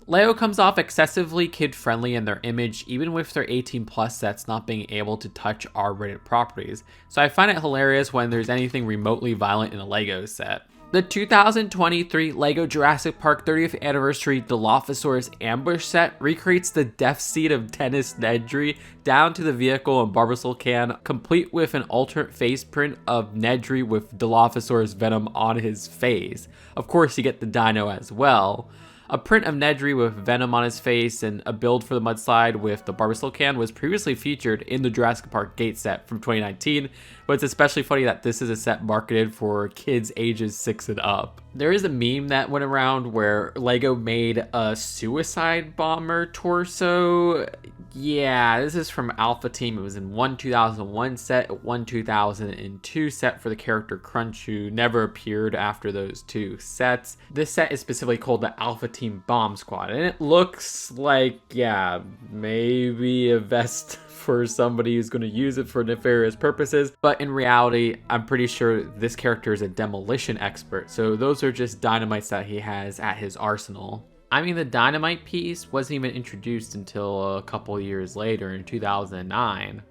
LEGO comes off excessively kid-friendly in their image, even with their 18+ sets not being able to touch R-rated properties, so I find it hilarious when there's anything remotely violent in a LEGO set. The 2023 LEGO Jurassic Park 30th Anniversary Dilophosaurus Ambush set recreates the death scene of Dennis Nedry down to the vehicle and Barbasol can, complete with an alternate face print of Nedry with Dilophosaurus venom on his face. Of course, you get the dino as well. A print of Nedry with venom on his face and a build for the mudslide with the Barbasol can was previously featured in the Jurassic Park Gate set from 2019, but it's especially funny that this is a set marketed for kids ages 6 and up. There is a meme that went around where LEGO made a suicide bomber torso. Yeah, this is from Alpha Team. It was in one 2001 set, one 2002 set for the character Crunch, who never appeared after those two sets. This set is specifically called the Alpha Team Bomb Squad, and it looks like, yeah, maybe a vest for somebody who's going to use it for nefarious purposes, but in reality, I'm pretty sure this character is a demolition expert, so those are just dynamites that he has at his arsenal. I mean, the dynamite piece wasn't even introduced until a couple years later in 2009.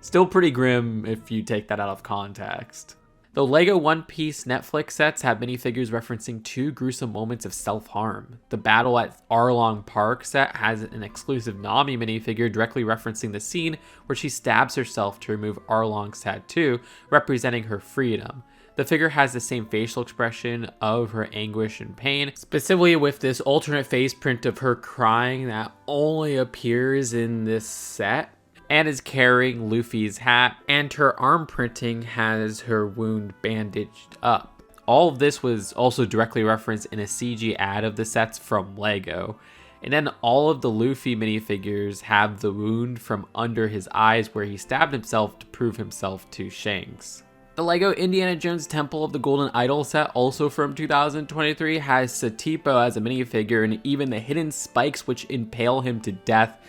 Still pretty grim if you take that out of context. The LEGO One Piece Netflix sets have minifigures referencing 2 gruesome moments of self-harm. The Battle at Arlong Park set has an exclusive Nami minifigure directly referencing the scene where she stabs herself to remove Arlong's tattoo, representing her freedom. The figure has the same facial expression of her anguish and pain, specifically with this alternate face print of her crying that only appears in this set, and is carrying Luffy's hat, and her arm printing has her wound bandaged up. All of this was also directly referenced in a CG ad of the sets from LEGO. And then all of the Luffy minifigures have the wound from under his eyes where he stabbed himself to prove himself to Shanks. The LEGO Indiana Jones Temple of the Golden Idol set, also from 2023, has Satipo as a minifigure and even the hidden spikes which impale him to death.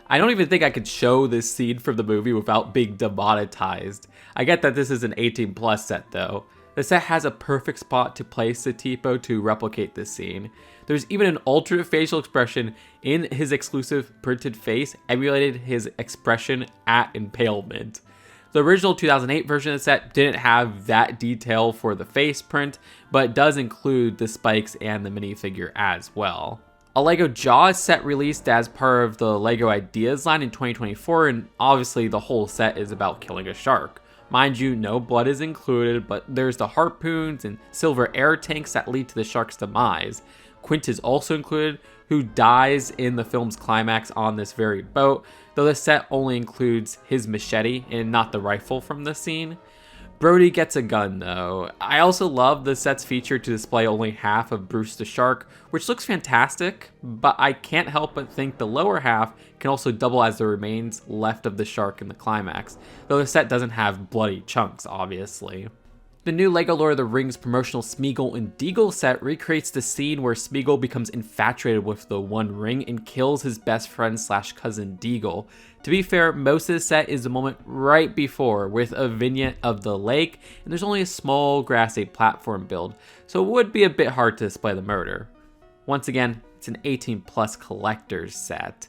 I don't even think I could show this scene from the movie without being demonetized. I get that this is an 18+ set though. The set has a perfect spot to place Satipo to replicate this scene. There's even an alternate facial expression in his exclusive printed face, emulated his expression at impalement. The original 2008 version of the set didn't have that detail for the face print, but does include the spikes and the minifigure as well. A LEGO Jaws set released as part of the LEGO Ideas line in 2024, and obviously the whole set is about killing a shark. Mind you, no blood is included, but there's the harpoons and silver air tanks that lead to the shark's demise. Quint is also included, who dies in the film's climax on this very boat, though the set only includes his machete and not the rifle from the scene. Brody gets a gun though. I also love the set's feature to display only half of Bruce the Shark, which looks fantastic, but I can't help but think the lower half can also double as the remains left of the shark in the climax, though the set doesn't have bloody chunks, obviously. The new LEGO Lord of the Rings promotional Smeagol and Deagol set recreates the scene where Smeagol becomes infatuated with the One Ring and kills his best friend / cousin Deagol. To be fair, most of the set is the moment right before, with a vignette of the lake, and there's only a small grassy platform build, so it would be a bit hard to display the murder. Once again, it's an 18+ collector's set.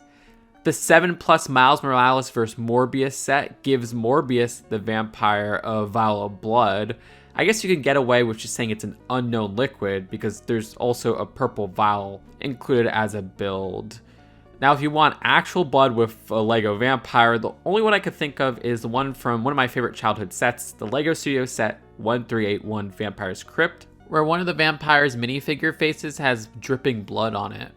The 7+ Miles Morales vs. Morbius set gives Morbius the vampire a vial of blood. I guess you can get away with just saying it's an unknown liquid because there's also a purple vial included as a build. Now, if you want actual blood with a LEGO vampire, the only one I could think of is the one from one of my favorite childhood sets, the LEGO Studio set 1381 Vampire's Crypt, where one of the vampire's minifigure faces has dripping blood on it.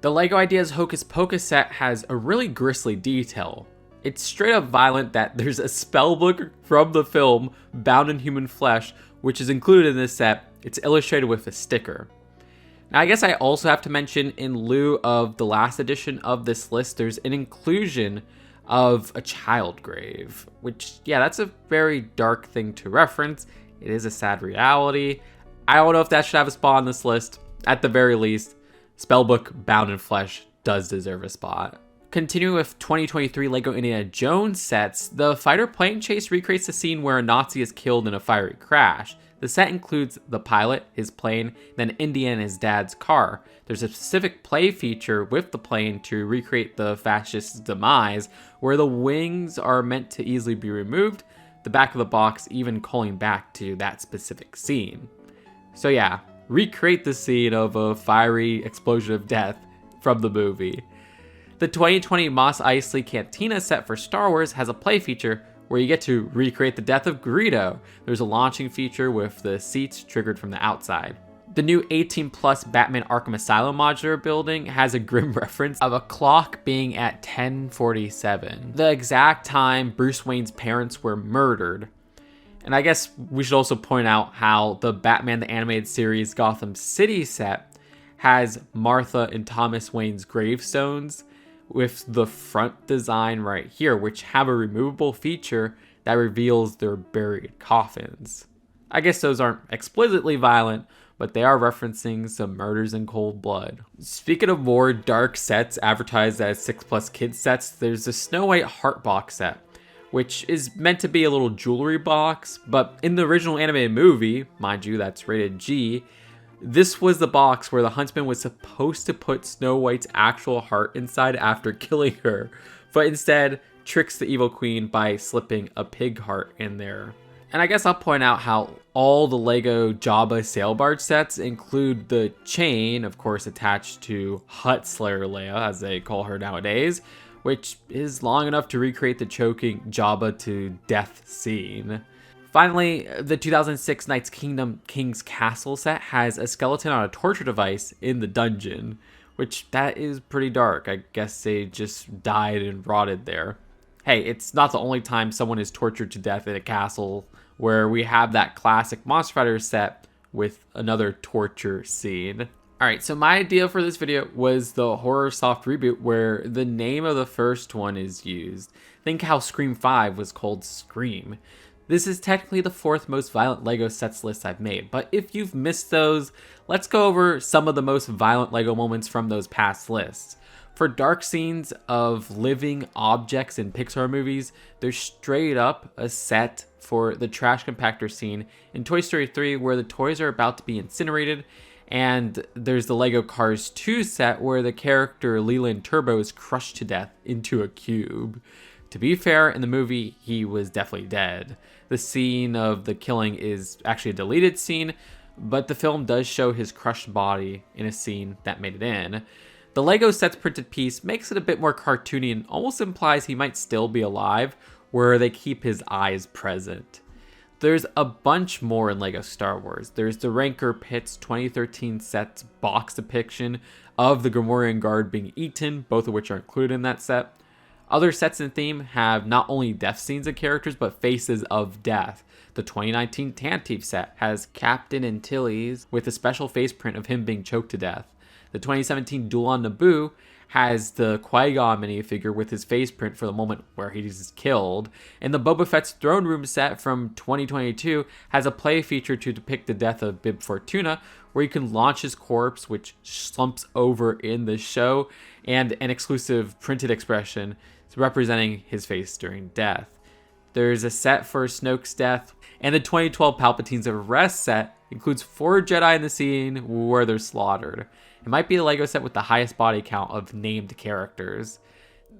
The LEGO Ideas Hocus Pocus set has a really grisly detail. It's straight up violent that there's a spellbook from the film bound in human flesh, which is included in this set. It's illustrated with a sticker. Now, I guess I also have to mention, in lieu of the last edition of this list, there's an inclusion of a child grave, which, yeah, that's a very dark thing to reference. It is a sad reality. I don't know if that should have a spot on this list. At the very least, spellbook bound in flesh does deserve a spot. Continuing with 2023 LEGO Indiana Jones sets, the fighter plane chase recreates the scene where a Nazi is killed in a fiery crash. The set includes the pilot, his plane, then Indy and his dad's car. There's a specific play feature with the plane to recreate the fascist's demise, where the wings are meant to easily be removed, the back of the box even calling back to that specific scene. So yeah, recreate the scene of a fiery explosion of death from the movie. The 2020 Mos Eisley Cantina set for Star Wars has a play feature where you get to recreate the death of Greedo. There's a launching feature with the seats triggered from the outside. The new 18+ Batman Arkham Asylum modular building has a grim reference of a clock being at 10:47, the exact time Bruce Wayne's parents were murdered. And I guess we should also point out how the Batman the Animated Series Gotham City set has Martha and Thomas Wayne's gravestones with the front design right here, which have a removable feature that reveals their buried coffins. I guess those aren't explicitly violent, but they are referencing some murders in cold blood. Speaking of more dark sets advertised as 6+ kids sets, there's the Snow White Heartbox set, which is meant to be a little jewelry box, but in the original animated movie, mind you, that's rated G, this was the box where the huntsman was supposed to put Snow White's actual heart inside after killing her, but instead tricks the evil queen by slipping a pig heart in there. And I guess I'll point out how all the LEGO Jabba Sail Barge sets include the chain, of course attached to Hutt Slayer Leia, as they call her nowadays, which is long enough to recreate the choking Jabba to death scene. Finally, the 2006 Knights Kingdom King's Castle set has a skeleton on a torture device in the dungeon, which that is pretty dark. I guess they just died and rotted there. Hey, it's not the only time someone is tortured to death in a castle, where we have that classic Monster Fighter set with another torture scene. Alright, so my idea for this video was the Horror Soft reboot where the name of the first one is used. Think how Scream 5 was called Scream. This is technically the 4th most violent LEGO sets list I've made, but if you've missed those, let's go over some of the most violent LEGO moments from those past lists. For dark scenes of living objects in Pixar movies, there's straight up a set for the trash compactor scene in Toy Story 3 where the toys are about to be incinerated, and there's the LEGO Cars 2 set where the character Leland Turbo is crushed to death into a cube. To be fair, in the movie, he was definitely dead. The scene of the killing is actually a deleted scene, but the film does show his crushed body in a scene that made it in. The LEGO set's printed piece makes it a bit more cartoony and almost implies he might still be alive, where they keep his eyes present. There's a bunch more in LEGO Star Wars. There's the Rancor Pit's 2013 set's box depiction of the Gamorrean Guard being eaten, both of which are included in that set. Other sets in theme have not only death scenes of characters, but faces of death. The 2019 Tantive set has Captain Antilles with a special face print of him being choked to death. The 2017 Duel on Naboo has the Qui-Gon minifigure with his face print for the moment where he's killed. And the Boba Fett's Throne Room set from 2022 has a play feature to depict the death of Bib Fortuna, where you can launch his corpse, which slumps over in the show, and an exclusive printed expression representing his face during death. There's a set for Snoke's death, and the 2012 Palpatine's Arrest set includes 4 Jedi in the scene where they're slaughtered. It might be the LEGO set with the highest body count of named characters.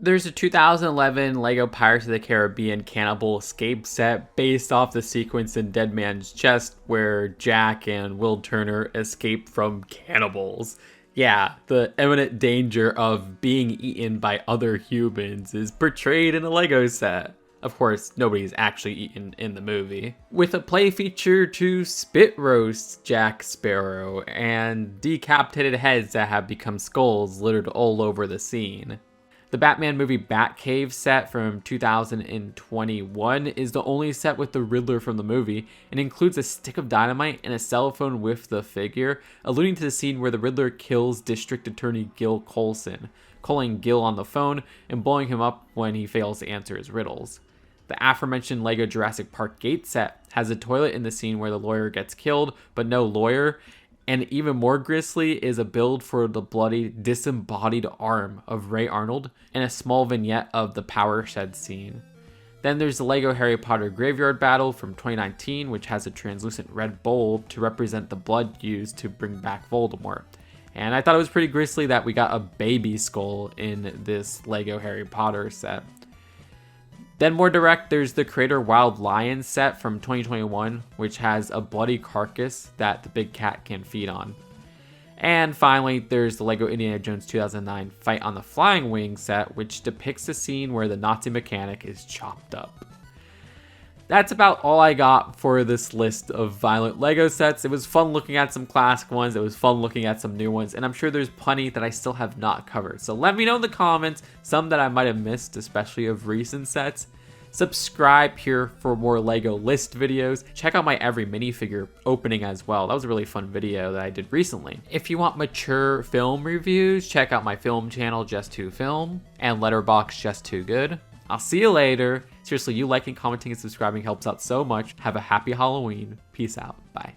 There's a 2011 LEGO Pirates of the Caribbean Cannibal Escape set based off the sequence in Dead Man's Chest where Jack and Will Turner escape from cannibals. Yeah, the imminent danger of being eaten by other humans is portrayed in a LEGO set. Of course, nobody's actually eaten in the movie. With a play feature to spit roast Jack Sparrow and decapitated heads that have become skulls littered all over the scene. The Batman movie Batcave set from 2021 is the only set with the Riddler from the movie and includes a stick of dynamite and a cell phone with the figure, alluding to the scene where the Riddler kills District Attorney Gil Colson, calling Gil on the phone and blowing him up when he fails to answer his riddles. The aforementioned LEGO Jurassic Park gate set has a toilet in the scene where the lawyer gets killed, but no lawyer, and even more grisly is a build for the bloody disembodied arm of Ray Arnold and a small vignette of the power shed scene. Then there's the LEGO Harry Potter Graveyard Battle from 2019, which has a translucent red bowl to represent the blood used to bring back Voldemort. And I thought it was pretty grisly that we got a baby skull in this LEGO Harry Potter set. Then more direct, there's the Creator Wild Lion set from 2021, which has a bloody carcass that the big cat can feed on. And finally, there's the LEGO Indiana Jones 2009 Fight on the Flying Wing set, which depicts a scene where the Nazi mechanic is chopped up. That's about all I got for this list of violent LEGO sets. It was fun looking at some classic ones, it was fun looking at some new ones, and I'm sure there's plenty that I still have not covered. So let me know in the comments, some that I might have missed, especially of recent sets. Subscribe here for more LEGO list videos. Check out my every minifigure opening as well. That was a really fun video that I did recently. If you want mature film reviews, check out my film channel, Just Too Film, and Letterboxd Just Too Good. I'll see you later. Seriously, you liking, commenting, and subscribing helps out so much. Have a happy Halloween. Peace out. Bye.